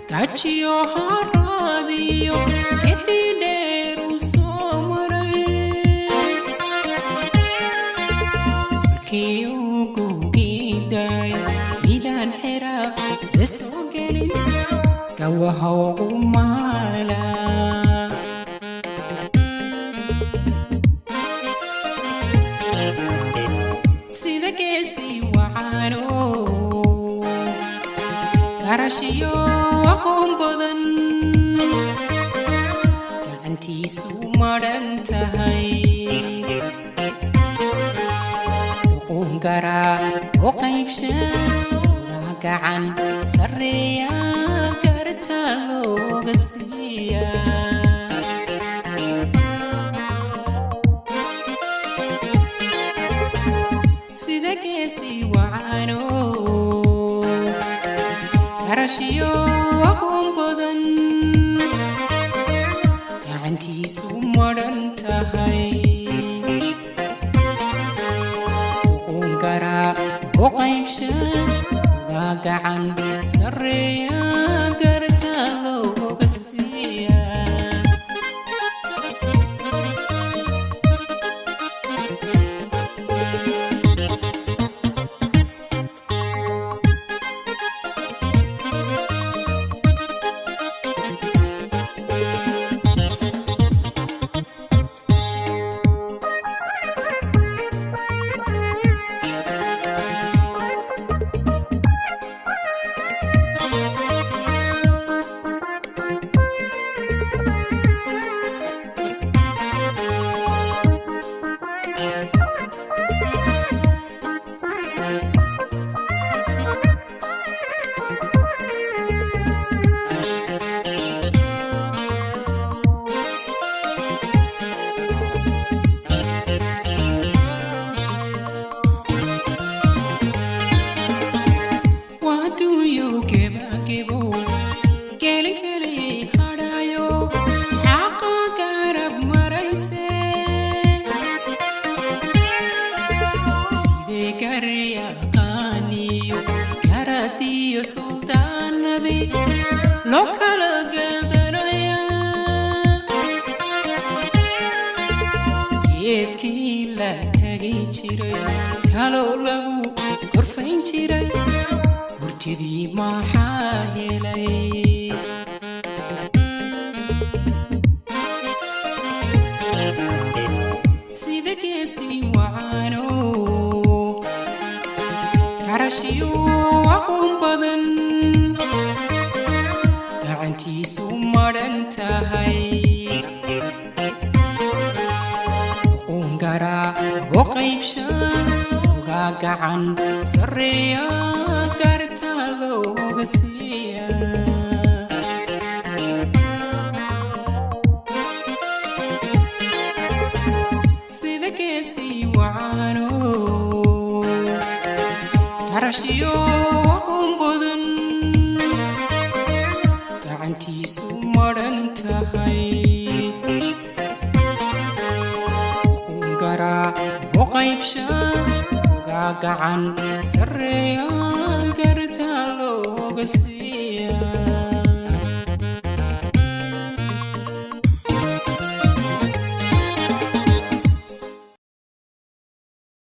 Kachiyo haradiyo ketideru somaray markiyo kugiday midan xira desogelin kawahaw umala sida geesi wacano garashiyo aqoon badan gacantiisu madhan tahay duqoon garaa oo qaybshan waa gacan sarreeya garta looga siiya sida geesi wacano garashiyo aqoon badan gacantiisu madhan tahay duqoon garaa oo qaybshan waa gacan sarreeya garta looga siiya sultanadi loo kala gadanaya geedkii la tagi jiray talo lagu korfayn jiray gurtidii maxaa helay sida geesi wacano garashiyo aqoon badan gacantiisu madhan tahay duqoon garaa oo qaybshan waa gacan sarreeya garta looga siiya sida geesi wacano garashiyo aqoon badan gacantiisu madhan tahay duqoon garaa oo qaybshan gacan sarreeyaan gartaa looga siiyaa